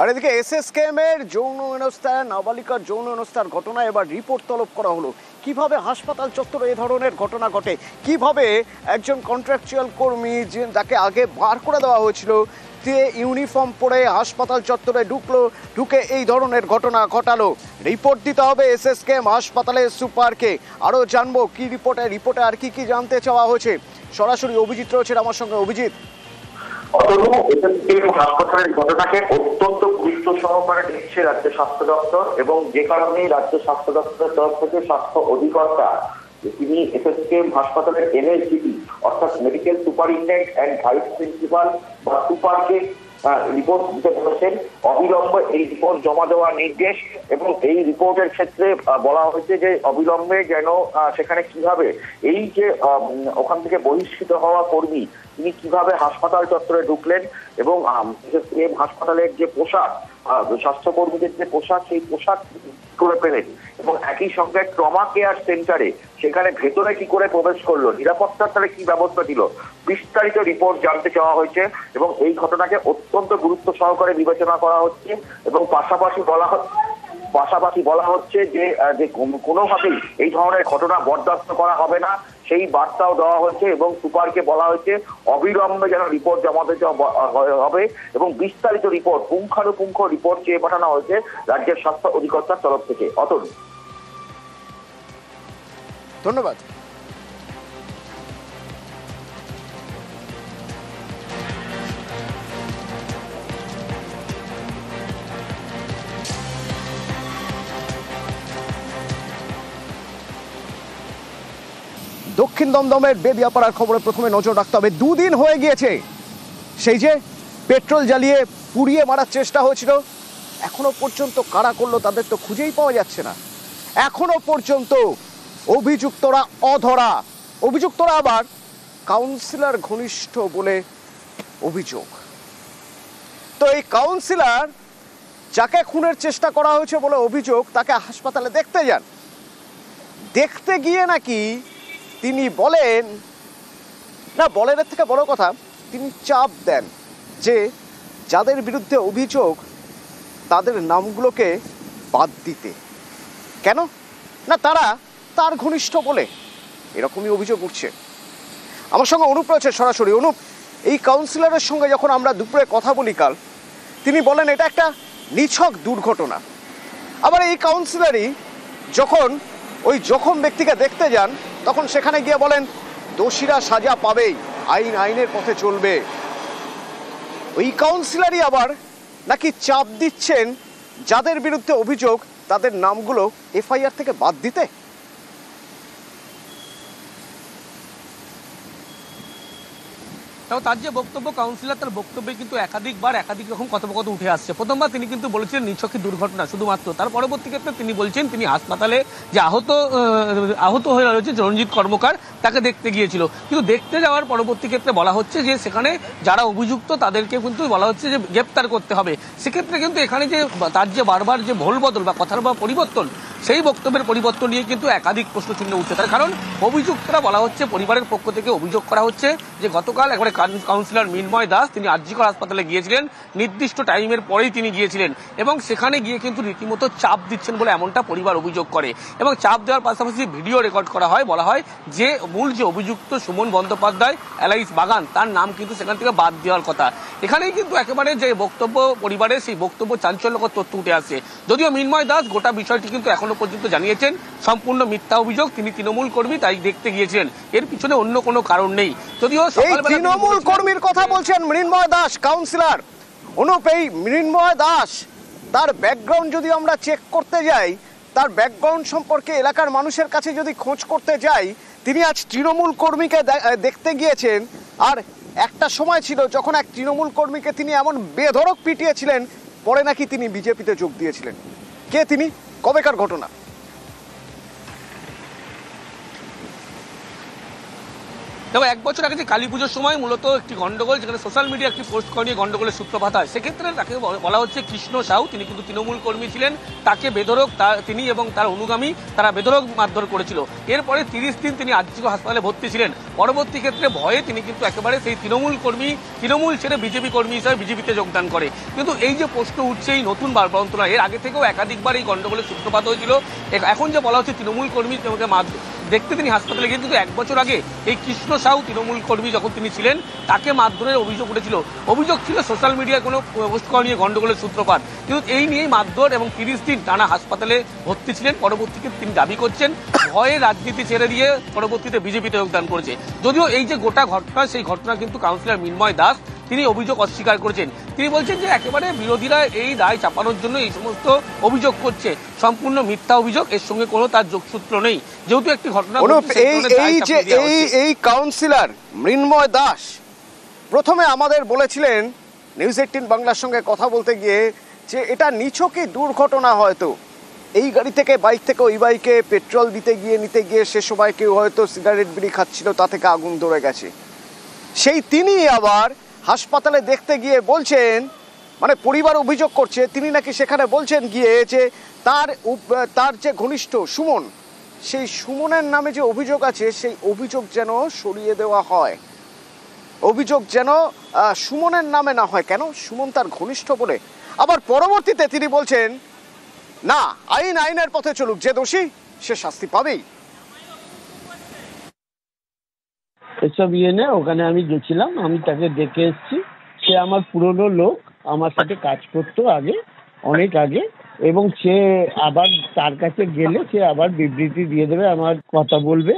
আর এদিকে এসএসকেএম এর যৌন হেনস্থায় নাবালিকার যৌন হেনস্থার ঘটনা এবার রিপোর্ট তলব করা হলো। কিভাবে হাসপাতাল চত্বরে এ ধরনের ঘটনা ঘটে, কিভাবে একজন কন্ট্রাকচুয়াল কর্মী যাকে আগে বার করে দেওয়া হয়েছিল ইউনিফর্ম পরে হাসপাতাল চত্বরে ঢুকে এই ধরনের ঘটনা ঘটালো। রিপোর্ট দিতে হবে এসএসকেএম হাসপাতালের সুপারকে। আরও জানবো কি রিপোর্টে আর কি জানতে চাওয়া হয়েছে। সরাসরি অভিজিৎ রয়েছেন আমার সঙ্গে। অভিজিৎ, হাসপাতালের ঘটনাকে অত্যন্ত গুরুত্ব সহকারে দেখছে রাজ্য স্বাস্থ্য দপ্তর, এবং যে কারণে রাজ্য স্বাস্থ্য দপ্তরের তরফ থেকে স্বাস্থ্য অধিকর্তা তিনি এসএসকেএম হাসপাতালের এমএসডিপি অর্থাৎ medical superintendent and vice principal বা সুপারকে রিপোর্ট দিতে বলেছেন। অবিলম্বে এই রিপোর্ট জমা দেওয়ার নির্দেশ, এবং এই রিপোর্টের ক্ষেত্রে বলা হয়েছে যে অবিলম্বে যেন সেখানে কিভাবে এই যে ওখান থেকে বহিষ্কৃত হওয়া কর্মী তিনি কিভাবে হাসপাতাল চত্বরে ঢুকলেন, এবং হাসপাতালের যে পোশাক, স্বাস্থ্যকর্মীদের যে পোশাক, সেই পোশাক করে পেলেন, এবং একই সঙ্গে ট্রমা কেয়ার সেন্টারে সেখানে ভেতরে কি করে প্রবেশ করলো, নিরাপত্তার তাহলে কি ব্যবস্থা ছিল, বিস্তারিত রিপোর্ট জানতে চাওয়া হয়েছে। এবং এই ঘটনাকে অত্যন্ত গুরুত্ব সহকারে বিবেচনা করা হচ্ছে, এবং পাশাপাশি বলা হচ্ছে যে কোনোভাবেই এই ধরনের ঘটনা বরদাস্ত করা হবে না, সেই বার্তাও দেওয়া হয়েছে। এবং সুপারকে বলা হয়েছে অবিলম্বে যেন রিপোর্ট জমা দিতে হবে, এবং বিস্তারিত রিপোর্ট, পুঙ্খানুপুঙ্খ রিপোর্ট চেয়ে পাঠানো হয়েছে রাজ্যের স্বাস্থ্য অধিকর্তার তরফ থেকে। অতন, ধন্যবাদ। দক্ষিণ দমদমের বেদিয়াপাড়ার খবরে প্রথমে নজর রাখতে হবে। দুদিন হয়ে গিয়েছে সেই যে পেট্রোল জ্বালিয়ে পুড়িয়ে মারার চেষ্টা হয়েছিল, এখনো পর্যন্ত কারা করলো তাদের তো খুঁজেই পাওয়া যাচ্ছে না। এখনো পর্যন্ত অভিযুক্তরা অধরা। অভিযুক্তরা আবার কাউন্সিলর ঘনিষ্ঠ বলে অভিযোগ। তো এই কাউন্সিলর যাকে খুনের চেষ্টা করা হয়েছে বলে অভিযোগ, তাকে হাসপাতালে দেখতে যান। দেখতে গিয়ে নাকি তিনি বলেন না, বলেনের থেকে বড় কথা, তিনি চাপ দেন যে যাদের বিরুদ্ধে অভিযোগ তাদের নামগুলোকে বাদ দিতে। কেন না, তারা তার ঘনিষ্ঠ বলে, এরকমই অভিযোগ উঠছে। আমার সঙ্গে অনুপ রয়েছে সরাসরি। অনুপ, এই কাউন্সিলরের সঙ্গে যখন আমরা দুপুরে কথা বলি কাল, তিনি বলেন এটা একটা নিছক দুর্ঘটনা। আবার এই কাউন্সিলরই যখন ওই জখম ব্যক্তিকে দেখতে যান, তখন সেখানে গিয়ে বলেন দোষীরা সাজা পাবেই, আইনের পথে চলবে। ওই কাউন্সিলরই আবার নাকি চাপ দিচ্ছেন যাদের বিরুদ্ধে অভিযোগ তাদের নামগুলো এফআইআর থেকে বাদ দিতে। তার যে বক্তব্য, কাউন্সিলর তার বক্তব্যে কিন্তু একাধিক রকম কথোপকথন উঠে আসছে। প্রথমবার তিনি কিন্তু বলেছিলেন নিছকই দুর্ঘটনা শুধুমাত্র। তার পরবর্তী ক্ষেত্রে তিনি বলছেন তিনি হাসপাতালে যে আহত হয়ে রয়েছে রঞ্জিত কর্মকার, তাকে দেখতে গিয়েছিল। কিন্তু দেখতে যাওয়ার পরবর্তী ক্ষেত্রে বলা হচ্ছে যে সেখানে যারা অভিযুক্ত তাদেরকে কিন্তু বলা হচ্ছে যে গ্রেপ্তার করতে হবে। সেক্ষেত্রে কিন্তু এখানে যে তার যে বারবার যে ভোল বদল বা কথার বা পরিবর্তন, সেই বক্তব্যের পরিবর্তন নিয়ে কিন্তু একাধিক প্রশ্নচিহ্ন উঠছে। তার কারণ অভিযুক্তরা বলা হচ্ছে, পরিবারের পক্ষ থেকে অভিযোগ করা হচ্ছে যে গতকাল একবারে কাউন্সিলর মৃন্ময় দাস তিনি আরজিকর হাসপাতালে গিয়েছিলেন, নির্দিষ্ট টাইমের পরেই তিনি গিয়েছিলেন, এবং সেখানে গিয়ে কিন্তু রীতিমতো চাপ দিচ্ছেন বলে এমনটা পরিবার অভিযোগ করে। এবং চাপ দেওয়ার পাশাপাশি ভিডিও রেকর্ড করা হয়। বলা হয় যে মূল যে অভিযুক্ত সুমন বন্দ্যোপাধ্যায় এলাইস বাগান, তার নাম কিন্তু সেখান থেকে বাদ দেওয়ার কথা। এখানেই কিন্তু একেবারে যে বক্তব্য পরিবারের, সেই বক্তব্য চাঞ্চল্যকর তথ্য উঠে আসছে। যদিও মৃন্ময় দাস গোটা বিষয়টি কিন্তু এখনো পর্যন্ত জানিয়েছেন সম্পূর্ণ মিথ্যা অভিযোগ, তিনি তৃণমূল কর্মী তাই দেখতে গিয়েছিলেন, এর পিছনে অন্য কোনো কারণ নেই। যদিও তৃণমূল কর্মীর কথা বলছেন মৃন্ময় দাস কাউন্সিলর। অনুপ, এই মৃন্ময় দাস তার ব্যাকগ্রাউন্ড যদি আমরা চেক করতে যাই, তার ব্যাকগ্রাউন্ড সম্পর্কে এলাকার মানুষের কাছে যদি খোঁজ করতে যাই, তিনি আজ তৃণমূল কর্মীকে দেখতে গিয়েছেন। আর একটা সময় ছিল যখন এক তৃণমূল কর্মীকে তিনি এমন বেধড়ক পিটিয়েছিলেন, পরে নাকি তিনি বিজেপিতে যোগ দিয়েছিলেন। কে তিনি, কবেকার ঘটনা? দেখো 1 বছর আগে যে কালী পুজোর সময় মূলত একটি গন্ডগোল, যেখানে সোশ্যাল মিডিয়া একটি পোস্ট করে নিয়ে গন্ডগোলের সূত্রপাত হয়, সেক্ষেত্রে তাকে বলা হচ্ছে কৃষ্ণ সাউ, তিনি কিন্তু তৃণমূল কর্মী ছিলেন, তাকে বেধড়ক তিনি এবং তার অনুগামী তারা বেধড়ক মারধর করেছিল। এরপরে 30 দিন তিনি আর্জিকর হাসপাতালে ভর্তি ছিলেন। পরবর্তী ক্ষেত্রে ভয়ে তিনি কিন্তু একেবারে সেই তৃণমূল ছেড়ে বিজেপি কর্মী হিসাবে বিজেপিতে যোগদান করে। কিন্তু এই যে প্রশ্ন উঠছে এই নতুন বারবরন্ত নয়, এর আগে থেকেও একাধিকবার এই গন্ডগোলের সূত্রপাত হয়েছিল। এখন যে বলা হচ্ছে তৃণমূল কর্মী দেখতে তিনি হাসপাতালে গিয়ে, কিন্তু 1 বছর আগে এই কৃষ্ণ সাউ তৃণমূল কর্মী যখন তিনি ছিলেন তাকে মারধরের অভিযোগ উঠেছিল। অভিযোগ ছিল সোশ্যাল মিডিয়ায় কোনো পোস্ট করা নিয়ে গন্ডগোলের সূত্রপাত, কিন্তু এই নিয়েই মারধর এবং 30 দিন টানা হাসপাতালে ভর্তি ছিলেন। পরবর্তীতে তিনি দাবি করছেন ভয়ে রাজনীতি ছেড়ে দিয়ে পরবর্তীতে বিজেপিতে যোগদান করেছে। যদিও এই যে গোটা ঘটনা, সেই ঘটনা কিন্তু কাউন্সিলর মৃন্ময় দাস তিনি অভিযোগ অস্বীকার করেছেন। তিনি বলছেন যে একেবারে বিরোধীরা এই দায় চাপানোর জন্য এই সমস্ত অভিযোগ করছে, সম্পূর্ণ মিথ্যা অভিযোগ, এর সঙ্গে কোনো তার যোগসূত্র নেই। যেহেতু একটি ঘটনা এই কাউন্সিলর মৃন্ময় দাস প্রথমে আমাদের বলেছিলেন নিউজ 18 বাংলার সঙ্গে কথা বলতে গিয়ে যে এটা নিছকই দুর্ঘটনা, হয়তো এই গাড়ি থেকে বাইক থেকে ওই বাইকে পেট্রোল নিতে গিয়ে সে সময় কেউ হয়তো সিগারেট বিড়ি খাচ্ছিল, তা থেকে আগুন ধরে গেছে। সেই তিনি আবার হাসপাতালে দেখতে গিয়ে বলছেন, মানে পরিবার অভিযোগ করছে, তিনি নাকি সেখানে বলছেন গিয়ে যে তার যে ঘনিষ্ঠ সুমন, সেই সুমনের নামে যে অভিযোগ আছে সেই অভিযোগ যেন সরিয়ে দেওয়া হয়, অভিযোগ যেন সুমনের নামে না হয়। কেন? সুমন তার ঘনিষ্ঠ বলে। আবার পরবর্তীতে তিনি বলছেন না, আইনের পথে চলুক, যে দোষী সে শাস্তি পাবেই। এসব ওখানে আমি গেছিলাম, আমি তাকে দেখে এসেছি। সে আমার পুরনো লোক, আমার সাথে কাজ করতো আগে, অনেক আগে, এবং সে আবার তার কাছে গেলে সে আবার বিবৃতি দিয়ে দেবে, আমার কথা বলবে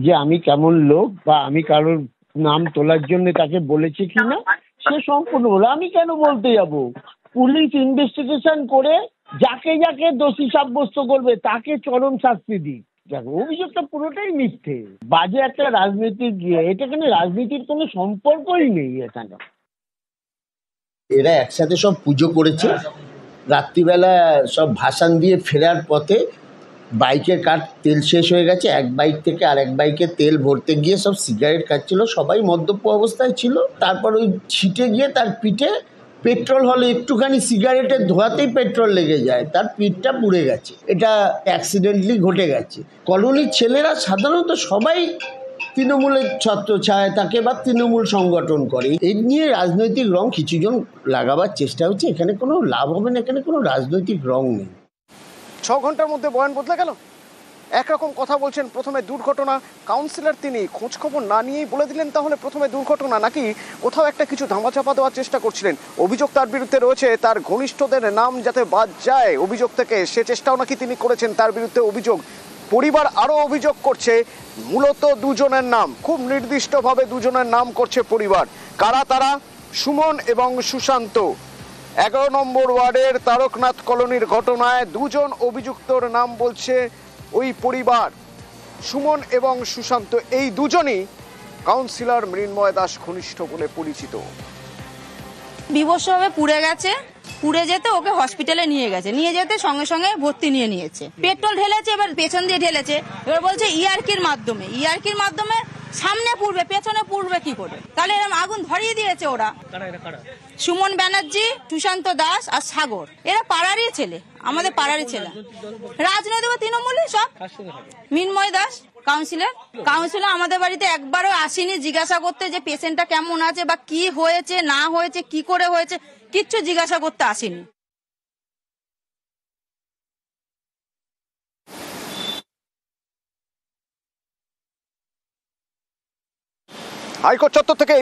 যে আমি কেমন লোক বা আমি কারোর নাম তোলার জন্য তাকে বলেছি কিনা সে সম্পূর্ণ বলে। আমি কেন বলতে যাব? পুলিশ ইনভেস্টিগেশন করে যাকে যাকে দোষী সাব্যস্ত করবে তাকে চরম শাস্তি দিক। দেখো, অভিযোগটা পুরোটাই মিথ্যে, বাজে একটা রাজনীতির গিয়ে, এটা এখানে রাজনীতির কোনো সম্পর্কই নেই এখানে। এরা একসাথে সব পুজো করেছে, রাত্রিবেলা সব ভাসান দিয়ে ফেরার পথে বাইকের কার তেল শেষ হয়ে গেছে, এক বাইক থেকে আরেক বাইকে তেল ভরতে গিয়ে সব সিগারেট খাচ্ছিল, সবাই মদ্যপ অবস্থায় ছিল। তারপর ওই ছিটে গিয়ে তার পিঠে পেট্রোল হলে একটুখানি সিগারেটের ধোয়াতেই পেট্রোল লেগে যায়, তার পিঠটা পুড়ে গেছে। এটা অ্যাক্সিডেন্টলি ঘটে গেছে। কলোনির ছেলেরা সাধারণত সবাই তৃণমূলের ছত্রছায়ায় থাকে বা তৃণমূল সংগঠন করে। এই নিয়ে রাজনৈতিক রং কিছুজন লাগাবার চেষ্টা হচ্ছে, এখানে কোনো লাভ হবে না, এখানে কোনো রাজনৈতিক রং নেই। 6 ঘন্টার মধ্যে বয়ান বদলে গেল। একরকম কথা বলছেন, প্রথমে দুর্ঘটনা, কাউন্সিলর তিনি খোঁজ খবর না নিয়েই বলে দিলেন তাহলে প্রথমে দুর্ঘটনা, নাকি কোথাও একটা কিছু ধামাচাপা দেওয়ার চেষ্টা করছিলেন। অভিযোগ তার বিরুদ্ধে রয়েছে, তার ঘনিষ্ঠদের নাম যাতে বাদ যায় অভিযোগ থেকে, সে চেষ্টাও নাকি তিনি করেছেন, তার বিরুদ্ধে অভিযোগ। পরিবার আরও অভিযোগ করছে মূলত দুজনের নাম, খুব নির্দিষ্টভাবে দুজনের নাম করছে পরিবার। কারা তারা? সুমন এবং সুশান্ত। 11 নম্বর ওয়ার্ডের তারকনাথ কলোনির ঘটনায় দুজন অভিযুক্তর নাম বলছে ওই পরিবার, সুমন এবং সুশান্ত। এই দুজনই কাউন্সিলর মৃন্ময় দাস ঘনিষ্ঠ বলে পরিচিত। বিভৎসভাবে পুড়ে গেছে, পুড়ে যেতে ওকে হসপিটালে নিয়ে গেছে, নিয়ে যেতে সঙ্গে সঙ্গে ভর্তি নিয়েছে। পেট্রোল ঢেলেছে, এবার পেছন দিয়ে ঢেলেছে, এবার বলছে ইয়ারকির মাধ্যমে সামনে পুড়বে, পেছনে পুড়বে কি করে? তাহলে এরকম আগুন ধরিয়ে দিয়েছে ওরা। সুমন ব্যানার্জি, সুশান্ত দাস আর সাগর, এরা পাড়ারই ছেলে, আমাদের পাড়ারই ছেলে। রাজনৈতিক তৃণমূলে সব। মৃন্ময় দাস কাউন্সিলর আমাদের বাড়িতে একবারও আসেনি জিজ্ঞাসা করতে যে পেশেন্টটা কেমন আছে বা কি হয়েছে না হয়েছে, কি করে হয়েছে, কিচ্ছু জিজ্ঞাসা করতে আসেনি। হাইকোর্ট চত্বর থেকে